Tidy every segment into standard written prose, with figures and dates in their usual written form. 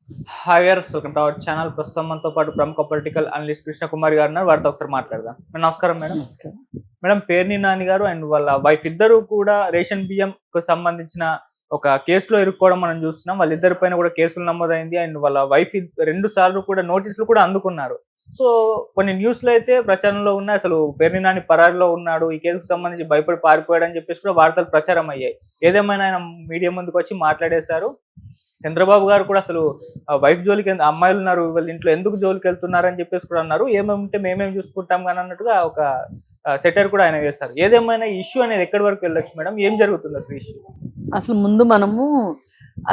Hi viewers, welcome to our channel. ప్రస్తుతం మనతో పాటు ప్రముఖ పొలిటికల్ అనలిస్ట్ కృష్ణ కుమార్ గారు ఉన్నారు. వారితో ఒకసారి మాట్లాడదాం. నమస్కారం మేడం. నమస్కారం. మేడం, పేర్ని నాని గారు అండ్ వాళ్ళ వైఫ్ ఇద్దరు కూడా రేషన్ బియ్యం కు సంబంధించిన ఒక కేసులో ఇరుక్కోవడం మనం చూస్తున్నాం. వాళ్ళిద్దరి పైన కూడా కేసులు నమోదైంది అండ్ వాళ్ళ వైఫ్ 2 సార్లు కూడా నోటీసులు కూడా అందుకున్నారు. సో కొన్ని న్యూస్ లో అయితే ప్రచారంలో ఉన్నాయి, అసలు పేర్ని నాని పరారిలో ఉన్నాడు, ఈ కేసుకు సంబంధించి భయపడి పారిపోయాడు అని చెప్పేసి కూడా వార్తలు ప్రచారం అయ్యాయి. ఏదేమైనా ఆయన మీడియా ముందుకు వచ్చి మాట్లాడేశారు. చంద్రబాబు గారు కూడా అసలు వైఫ్ జోలికి అమ్మాయిలు ఉన్నారు, వాళ్ళ ఇంట్లో ఎందుకు జోలికి వెళ్తున్నారు అని చెప్పేసి కూడా అన్నారు. ఏమేమింటే మేమేం చూసుకుంటాం కానీ అన్నట్టుగా ఒక సెటర్ కూడా ఆయన వేస్తారు. ఏదేమైనా ఇష్యూ అనేది ఎక్కడి వరకు వెళ్ళొచ్చు మేడం? ఏం జరుగుతుంది అసలు ఇష్యూ? అసలు ముందు మనము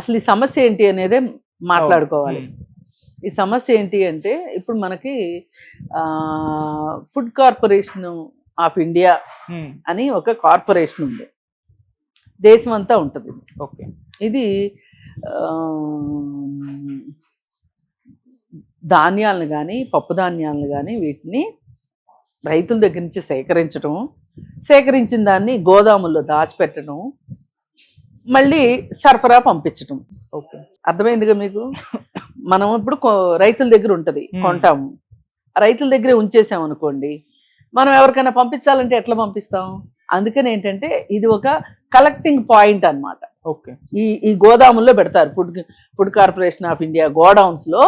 అసలు ఈ సమస్య ఏంటి అనేదే మాట్లాడుకోవాలి. ఈ సమస్య ఏంటి అంటే ఇప్పుడు మనకి ఫుడ్ కార్పొరేషన్ ఆఫ్ ఇండియా అని ఒక కార్పొరేషన్ ఉంది, దేశం అంతా ఉంటుంది. ఓకే. ఇది ధాన్యాలను కానీ పప్పు ధాన్యాలను కానీ వీటిని రైతుల దగ్గర నుంచి సేకరించిన దాన్ని గోదాముల్లో దాచిపెట్టడం, మళ్ళీ సరఫరా పంపించటం. ఓకే, అర్థమైందిగా మీకు? మనం ఇప్పుడు రైతుల దగ్గర ఉంటుంది, కొంటాము, రైతుల దగ్గరే ఉంచేసాం అనుకోండి, మనం ఎవరికైనా పంపించాలంటే ఎట్లా పంపిస్తాం? అందుకని ఏంటంటే ఇది ఒక కలెక్టింగ్ పాయింట్ అన్నమాట. ఓకే. ఈ గోదాముల్లో పెడతారు, food corporation of India godowns లో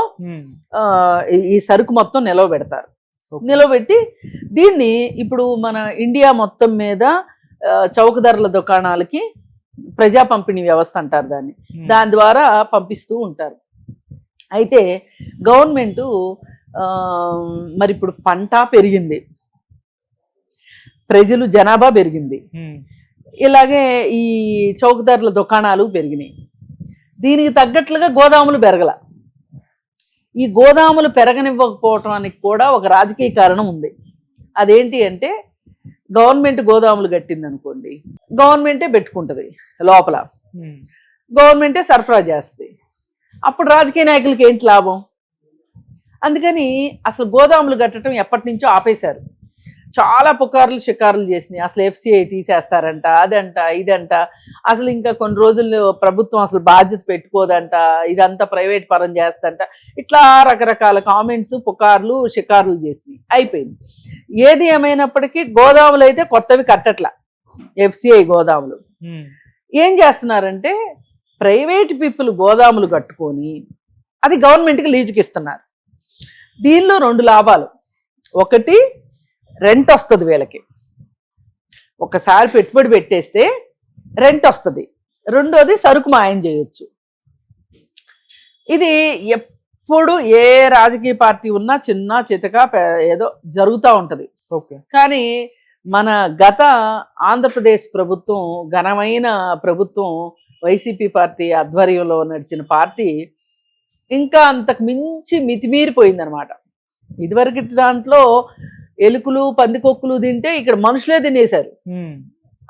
ఈ సరుకు మొత్తం నిలవ పెడతారు. నిలవబెట్టి దీన్ని ఇప్పుడు మన ఇండియా మొత్తం మీద చౌక ధరల దుకాణాలకి ప్రజా పంపిణీ వ్యవస్థ అంటారు దాన్ని, దాని ద్వారా పంపిస్తూ ఉంటారు. అయితే గవర్నమెంటు మరి ఇప్పుడు పంట పెరిగింది, ప్రజలు జనాభా పెరిగింది, ఇలాగే ఈ చౌక ధరల దుకాణాలు పెరిగినాయి. దీనికి తగ్గట్లుగా గోదాములు పెరగల. ఈ గోదాములు పెరగనివ్వకపోవటానికి కూడా ఒక రాజకీయ కారణం ఉంది. అదేంటి అంటే గవర్నమెంట్ గోదాములు కట్టింది అనుకోండి, గవర్నమెంటే పెట్టుకుంటుంది లోపల, గవర్నమెంటే సరఫరా చేస్తుంది. అప్పుడు రాజకీయ నాయకులకి ఏంటి లాభం? అందుకని అసలు గోదాములు కట్టడం ఎప్పటి నుంచో ఆపేశారు. చాలా పుకార్లు షికారులు చేసినాయి. అసలు FCI తీసేస్తారంట, అదంట ఇదంట, అసలు ఇంకా కొన్ని రోజుల్లో ప్రభుత్వం అసలు బాధ్యత పెట్టుకోదంట, ఇదంతా ప్రైవేట్ పరం చేస్తంట, ఇట్లా రకరకాల కామెంట్స్ పుకార్లు షికారులు చేసినాయి. అయిపోయింది. ఏది ఏమైనప్పటికీ గోదాములు అయితే కొత్తవి కట్టట్లా. FCI గోదాములు ఏం చేస్తున్నారంటే ప్రైవేట్ పీపుల్ గోదాములు కట్టుకొని అది గవర్నమెంట్కి లీజుకి ఇస్తున్నారు. దీనిలో 2 లాభాలు. ఒకటి, రెంట్ వస్తుంది వీళ్ళకి, ఒకసారి పెట్టుబడి పెట్టేస్తే రెంట్ వస్తుంది. రెండోది, సరుకు మాయం చేయొచ్చు. ఇది ఎప్పుడు ఏ రాజకీయ పార్టీ ఉన్నా చిన్న చితక ఏదో జరుగుతూ ఉంటుంది. ఓకే. కానీ మన గత ఆంధ్రప్రదేశ్ ప్రభుత్వం, ఘనమైన ప్రభుత్వం, వైసీపీ పార్టీ ఆధ్వర్యంలో నడిచిన పార్టీ ఇంకా అంతకు మించి మితిమీరిపోయిందనమాట. ఇదివరకు దాంట్లో ఎలుకలు పందికొక్కులు తింటే ఇక్కడ మనుషులే తినేశారు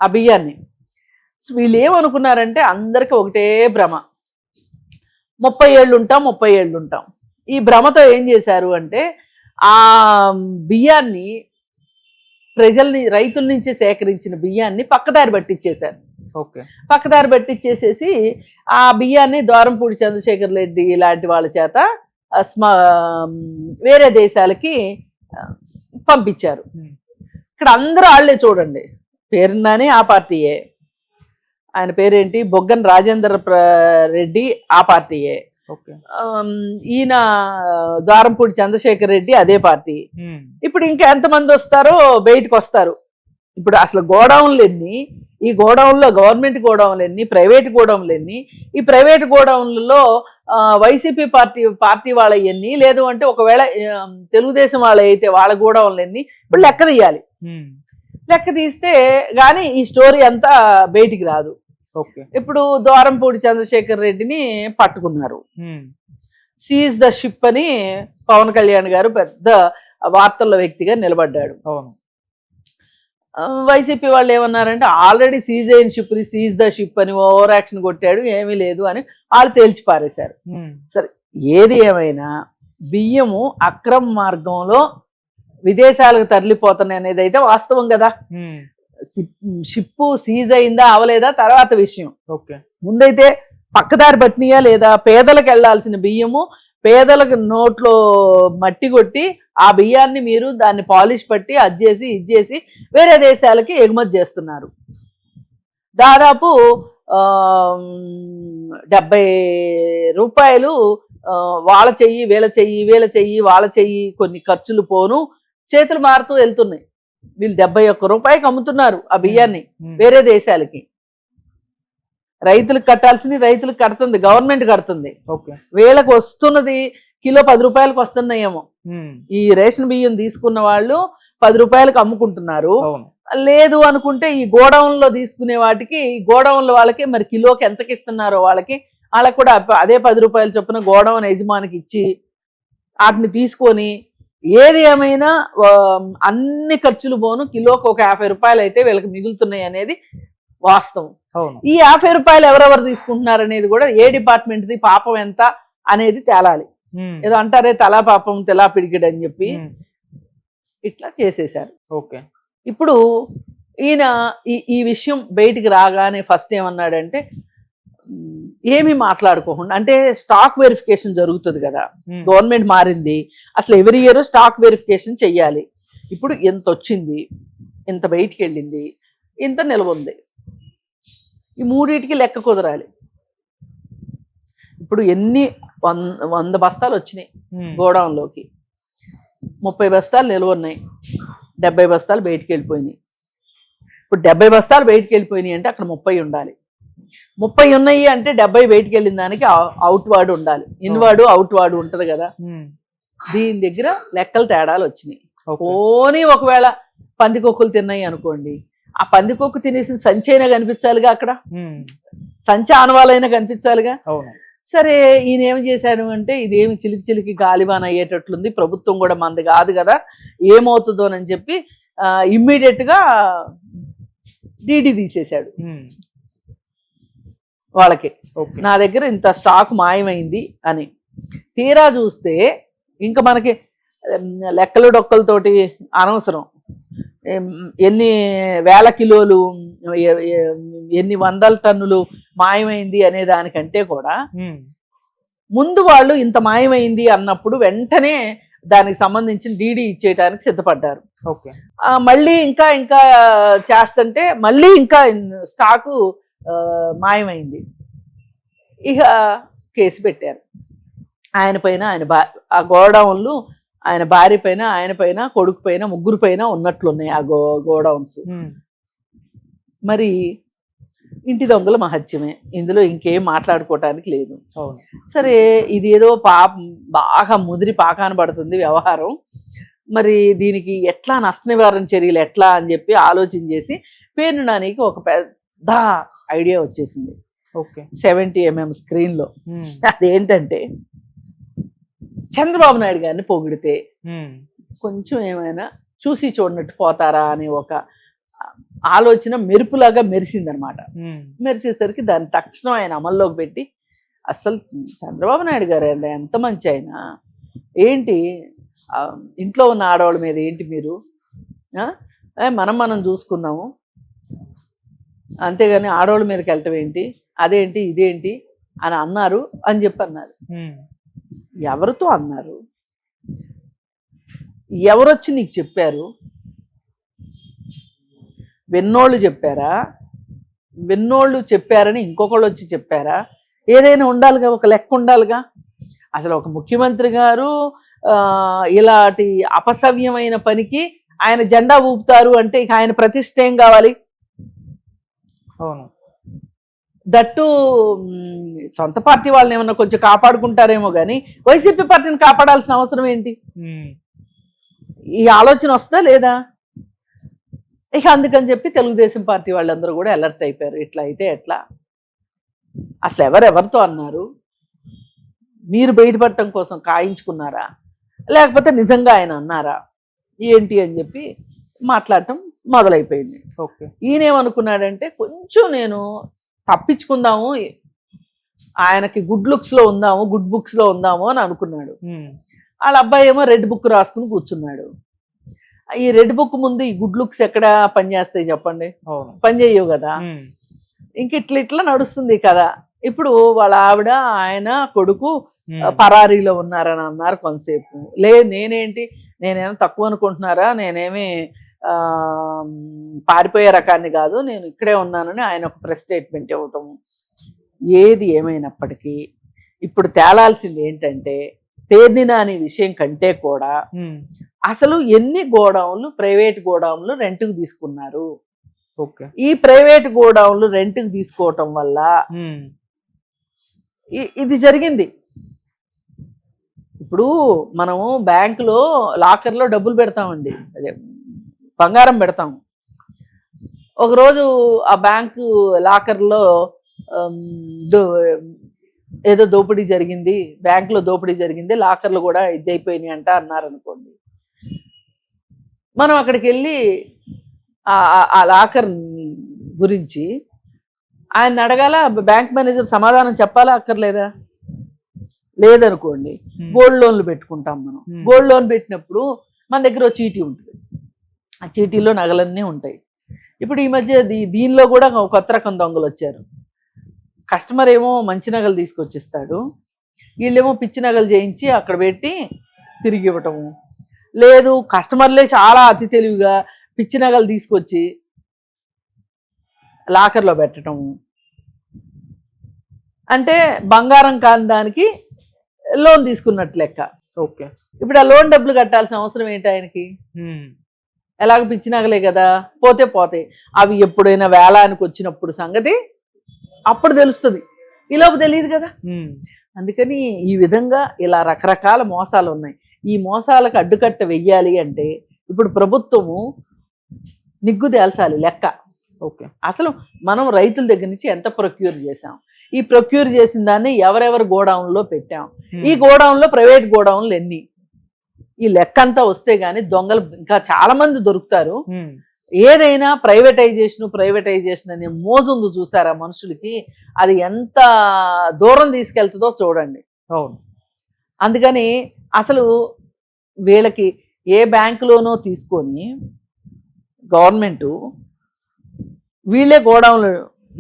ఆ బియ్యాన్ని. వీళ్ళు ఏమనుకున్నారంటే అందరికీ ఒకటే భ్రమ, 30 ఏళ్ళు ఉంటాం. ఈ భ్రమతో ఏం చేశారు అంటే ఆ బియ్యాన్ని, రైతుల నుంచి సేకరించిన బియ్యాన్ని పక్కదారి పట్టించేశారు. ఓకే. పక్కదారి పట్టించేసేసి ఆ బియ్యాన్ని ద్వారంపూడి చంద్రశేఖర్ రెడ్డి లాంటి వాళ్ళ చేత వేరే దేశాలకి పంపించారు. ఇక్కడ అందరూ వాళ్ళే చూడండి. పేరున్నానే ఆ పార్టీయే, ఆయన పేరేంటి, బొగ్గన రాజేంద్ర రెడ్డి ఆ పార్టీయే, ఈయన ద్వారంపూడి చంద్రశేఖర్ రెడ్డి అదే పార్టీ. ఇప్పుడు ఇంకా ఎంతమంది వస్తారో బయటకు వస్తారు. ఇప్పుడు అసలు గోడౌన్లు ఎన్ని, ఈ గోడౌన్లో గవర్నమెంట్ గోడౌన్లు ఎన్ని, ప్రైవేట్ గోడౌన్లు ఎన్ని, ఈ ప్రైవేట్ గోడౌన్లలో వైసీపీ పార్టీ వాళ్ళ ఎన్ని, లేదు అంటే ఒకవేళ తెలుగుదేశం వాళ్ళ అయితే వాళ్ళ గోడౌన్లు ఎన్ని, ఇప్పుడు లెక్క తీయాలి. లెక్క తీస్తే కానీ ఈ స్టోరీ అంతా బయటికి రాదు. ఇప్పుడు ద్వారంపూడి చంద్రశేఖర్ రెడ్డిని పట్టుకున్నారు, సీజ్ ద షిప్ అని పవన్ కళ్యాణ్ గారు పెద్ద వార్తల్లో వ్యక్తిగా నిలబడ్డాడు. వైసీపీ వాళ్ళు ఏమన్నారంటే ఆల్రెడీ సీజ్ అయిన షిప్ని సీజ్ ద షిప్ అని ఓవర్ యాక్షన్ కొట్టాడు, ఏమీ లేదు అని వాళ్ళు తేల్చి పారేశారు. సరే, ఏది ఏమైనా బియ్యము అక్రమ మార్గంలో విదేశాలకు తరలిపోతున్నాయి అనేది అయితే వాస్తవం కదా. షిప్పు సీజ్ అయిందా అవలేదా తర్వాత విషయం. ముందైతే పక్కదారి పట్టినయా లేదా, పేదలకు వెళ్లాల్సిన బియ్యము పేదలకు నోట్లో మట్టి కొట్టి ఆ బియ్యాన్ని మీరు దాన్ని పాలిష్ పట్టి అది చేసి ఇది చేసి వేరే దేశాలకి ఎగుమతి చేస్తున్నారు. దాదాపు 70 రూపాయలు వాళ్ళ చెయ్యి వీళ్ళ చెయ్యి వీళ్ళ చెయ్యి వాళ్ళ చెయ్యి కొన్ని ఖర్చులు పోను చేతులు మారుతూ వెళ్తున్నాయి. వీళ్ళు 71 రూపాయకి అమ్ముతున్నారు ఆ బియ్యాన్ని వేరే దేశాలకి. రైతులకు కట్టాల్సింది రైతులకు కడుతుంది, గవర్నమెంట్ కడుతుంది. వీళ్ళకి వస్తున్నది కిలో 10 రూపాయలకు వస్తున్నాయేమో. ఈ రేషన్ బియ్యం తీసుకున్న వాళ్ళు 10 రూపాయలకు అమ్ముకుంటున్నారు. లేదు అనుకుంటే ఈ గోడౌన్లో తీసుకునే వాటికి గోడౌన్ల వాళ్ళకి మరి కిలోకి ఎంతకి ఇస్తున్నారో వాళ్ళకి కూడా అదే 10 రూపాయల చొప్పున గోడౌన్ యజమానికి ఇచ్చి వాటిని తీసుకొని ఏది ఏమైనా అన్ని ఖర్చులు పోను కిలోకి ఒక 50 రూపాయలు అయితే వీళ్ళకి మిగులుతున్నాయి అనేది వాస్తవం. ఈ 50 రూపాయలు ఎవరెవరు తీసుకుంటున్నారు అనేది కూడా ఏ డిపార్ట్మెంట్ది పాపం ఎంత అనేది తేలాలి. ఏదో అంటారే తలా పాపం తెలా పిడికిడ్ అని చెప్పి ఇట్లా చేసేశారు. ఇప్పుడు ఈయన ఈ విషయం బయటికి రాగానే ఫస్ట్ ఏమన్నాడంటే ఏమీ మాట్లాడుకోకుండా, అంటే స్టాక్ వెరిఫికేషన్ జరుగుతుంది కదా, గవర్నమెంట్ మారింది, అసలు ఎవరి ఇయర్ స్టాక్ వెరిఫికేషన్ చెయ్యాలి. ఇప్పుడు ఎంత వచ్చింది, ఇంత బయటికి వెళ్ళింది, ఇంత నిల్వ ఉంది, ఈ మూడింటికి లెక్క కుదరాలి. ఇప్పుడు ఎన్ని 100 బస్తాలు వచ్చినాయి గోడౌన్లోకి, 30 బస్తాలు నిల్వ ఉన్నాయి, 70 బస్తాలు బయటికి వెళ్ళిపోయినాయి. ఇప్పుడు 70 బస్తాలు బయటికి వెళ్ళిపోయినాయి అంటే అక్కడ 30 ఉండాలి. 30 ఉన్నాయి అంటే 70 బయటికి వెళ్ళిన దానికి అవుట్ వార్డ్ ఉండాలి, ఇన్వార్డు అవుట్ వార్డు ఉంటది కదా. దీని దగ్గర లెక్కలు తేడాలు వచ్చినాయి. పోనీ ఒకవేళ పందికొక్కులు తిన్నాయి అనుకోండి, ఆ పందికొక్కు తినేసిన సంచి అయినా కనిపించాలిగా, అక్కడ సంచి ఆనవాళ్ళైనా కనిపించాలిగా. సరే ఈయన ఏం చేశాడు అంటే ఇదేమి చిలికి చిలికి గాలివాన అయ్యేటట్లుంది, ప్రభుత్వం కూడా మంది కాదు కదా, ఏమవుతుందోనని చెప్పి ఇమ్మీడియట్గా డీడీ తీసేశాడు వాళ్ళకి. నా దగ్గర ఇంత స్టాక్ మాయమైంది అని. తీరా చూస్తే ఇంకా మనకి లెక్కలు డొక్కలతోటి అనవసరం. ఎన్ని వేల కిలోలు ఎన్ని వందల టన్నులు మాయమైంది అనే దానికంటే కూడా ముందు వాళ్ళు ఇంత మాయమైంది అన్నప్పుడు వెంటనే దానికి సంబంధించిన డీడీ ఇచ్చేయడానికి సిద్ధపడ్డారు. మళ్ళీ ఇంకా ఇంకా చేస్తుంటే మళ్ళీ ఇంకా స్టాకు మాయమైంది. ఇక కేసు పెట్టారు ఆయన పైన, ఆ గోడౌన్లు ఆయన భార్య పైన, ఆయన పైన, కొడుకు పైన, ముగ్గురు పైన ఉన్నట్లున్నాయి ఆ గోడౌన్స్. మరి ఇంటి దొంగల మహత్యమే, ఇందులో ఇంకేం మాట్లాడుకోవటానికి లేదు. సరే ఇది ఏదో బాగా ముదిరి పాకాన పడుతుంది వ్యవహారం, మరి దీనికి ఎట్లా నష్ట నివారణ చర్యలు ఎట్లా అని చెప్పి ఆలోచన చేసి పేర్ని నానికి ఒక పెద్ద ఐడియా వచ్చేసింది. 70 mm స్క్రీన్లో. అదేంటంటే చంద్రబాబు నాయుడు గారిని పొగిడితే కొంచెం ఏమైనా చూసి చూడనట్టు పోతారా అని ఒక ఆలోచన మెరుపులాగా మెరిసిందనమాట. మెరిసేసరికి దాన్ని తక్షణం ఆయన అమల్లోకి పెట్టి, అసలు చంద్రబాబు నాయుడు గారు ఎంత మంచి ఆయన, ఏంటి ఇంట్లో ఉన్న ఆడవాళ్ళ మీద ఏంటి మీరు, మనం చూసుకున్నాము అంతేగాని ఆడవాళ్ళ మీదకి వెళ్ళటం ఏంటి, అదేంటి ఇదేంటి అని అన్నారు అని చెప్పి అన్నారు. ఎవరితో అన్నారు, ఎవరొచ్చి నీకు చెప్పారు, విన్నోళ్ళు చెప్పారా, విన్నోళ్ళు చెప్పారని ఇంకొకళ్ళు వచ్చి చెప్పారా, ఏదైనా ఉండాలిగా, ఒక లెక్క ఉండాలిగా. అసలు ఒక ముఖ్యమంత్రి గారు ఇలాంటి అపసవ్యమైన పనికి ఆయన జెండా ఊపుతారు అంటే ఇక ఆయన ప్రతిష్ట ఏం కావాలి. దట్టు సొంత పార్టీ వాళ్ళని ఏమన్నా కొంచెం కాపాడుకుంటారేమో కానీ వైసీపీ పార్టీని కాపాడాల్సిన అవసరం ఏంటి, ఈ ఆలోచన వస్తుందా లేదా. ఇక అందుకని చెప్పి తెలుగుదేశం పార్టీ వాళ్ళందరూ కూడా అలర్ట్ అయిపోయారు, ఇట్లా అయితే ఎట్లా, అసలు ఎవరెవరితో అన్నారు, మీరు బయటపడటం కోసం కాయించుకున్నారా, లేకపోతే నిజంగా ఆయన అన్నారా ఏంటి అని చెప్పి మాట్లాడటం మొదలైపోయింది. ఈయనేమనుకున్నాడంటే కొంచెం నేను తప్పించుకుందాము, ఆయనకి గుడ్ లుక్స్లో ఉందాము, గుడ్ బుక్స్లో ఉందాము అని అనుకున్నాడు. వాళ్ళ అబ్బాయి ఏమో రెడ్ బుక్ రాసుకుని కూర్చున్నాడు. ఈ రెడ్ బుక్ ముందు ఈ గుడ్ లుక్స్ ఎక్కడ పనిచేస్తాయి చెప్పండి, పని చేయవు కదా. ఇంక ఇట్లా నడుస్తుంది కదా. ఇప్పుడు వాళ్ళ ఆవిడ ఆయన కొడుకు ఉమ్, పరారీలో ఉన్నారని అన్నారు కొంతసేపు. నేనేమో తక్కువ అనుకుంటున్నారా, నేనేమి ఆ, పారిపోయే రకాన్ని కాదు, నేను ఇక్కడే ఉన్నానని ఆయన ఒక ప్రెస్ స్టేట్మెంట్ ఇవ్వటం. ఏది ఏమైనప్పటికీ ఇప్పుడు తేలాల్సింది ఏంటంటే పేర్నినా అనే విషయం కంటే కూడా ఉమ్, అసలు ఎన్ని గోడౌన్లు ప్రైవేట్ గోడౌన్లు రెంట్కి తీసుకున్నారు. ఓకే. ఈ ప్రైవేట్ గోడౌన్లు రెంట్కి తీసుకోవటం వల్ల ఉమ్, ఇది జరిగింది. ఇప్పుడు మనము బ్యాంకులో లాకర్లో డబ్బులు పెడతామండి, అదే బంగారం పెడతాం. ఒకరోజు ఆ బ్యాంకు లాకర్లో ఏదో దోపిడీ జరిగింది, బ్యాంకులో దోపిడీ జరిగింది, లాకర్లు కూడా ఇదైపోయినాయి అంట అన్నారనుకోండి. మనం అక్కడికి వెళ్ళి ఆ లాకర్ గురించి ఆయన అడగాల, బ్యాంక్ మేనేజర్ సమాధానం చెప్పాలా అక్కర్లేదా? లేదనుకోండి, గోల్డ్ లోన్లు పెట్టుకుంటాం మనం. గోల్డ్ లోన్ పెట్టినప్పుడు మన దగ్గర ఒక చీటీ ఉంటుంది, ఆ చీటీలో నగలన్నీ ఉంటాయి. ఇప్పుడు ఈ మధ్య దీనిలో కూడా కొత్త రకం దొంగలు వచ్చారు. కస్టమర్ ఏమో మంచి నగలు తీసుకొచ్చిస్తాడు, వీళ్ళేమో పిచ్చి నగలు చేయించి అక్కడ పెట్టి తిరిగి ఇవ్వటము. లేదు, కస్టమర్లే చాలా అతి తెలివిగా పిచ్చి నగలు తీసుకొచ్చి లాకర్లో పెట్టటము. అంటే బంగారం కాని దానికి లోన్ తీసుకున్నట్టు లెక్క. ఓకే. ఇప్పుడు ఆ లోన్ డబ్బులు కట్టాల్సిన అవసరం ఏంటి ఆయనకి? ఉమ్, ఎలాగ పిచ్చి నగలే కదా, పోతే అవి ఎప్పుడైనా వేలానికి వచ్చినప్పుడు సంగతి అప్పుడు తెలుస్తుంది, ఈలోపు తెలియదు కదా. ఉమ్, అందుకని ఈ విధంగా ఇలా రకరకాల మోసాలు ఉన్నాయి. ఈ మోసాలకు అడ్డుకట్ట వెయ్యాలి అంటే ఇప్పుడు ప్రభుత్వము నిగ్గు తేల్చాలి లెక్క. ఓకే. అసలు మనం రైతుల దగ్గర నుంచి ఎంత ప్రొక్యూర్ చేసాం, ఈ ప్రొక్యూర్ చేసిన దాన్ని ఎవరెవరు గోడౌన్లో పెట్టాం, ఈ గోడౌన్లో ప్రైవేట్ గోడౌన్లు ఎన్ని, ఈ లెక్క అంతా వస్తే గానీ దొంగలు ఇంకా చాలా మంది దొరుకుతారు. ఉమ్, ఏదైనా ప్రైవేటైజేషన్ అనే మోజుంది చూసారా మనుషులకి, అది ఎంత దూరం తీసుకెళ్తుందో చూడండి. అవును. అందుకని అసలు వీళ్ళకి ఏ బ్యాంకులోనో తీసుకొని గవర్నమెంటు వీళ్ళే గోడౌన్లు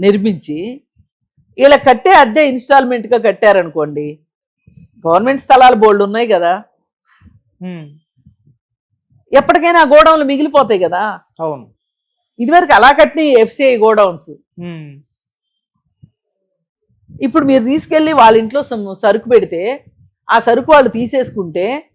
నిర్మించి వీళ్ళ కట్టే అద్దె ఇన్స్టాల్మెంట్గా కట్టారనుకోండి, గవర్నమెంట్ స్థలాలు బోల్డ్ ఉన్నాయి కదా, ఉమ్, ఎప్పటికైనా ఆ గోడౌన్లు మిగిలిపోతాయి కదా. అవును. ఇదివరకు అలా కట్టిన ఎఫ్సిఐ గోడౌన్స్ ఉమ్, ఇప్పుడు మీరు తీసుకెళ్ళి వాళ్ళ ఇంట్లో సరుకు పెడితే ఆ సరుకు వాళ్ళు తీసేసుకుంటే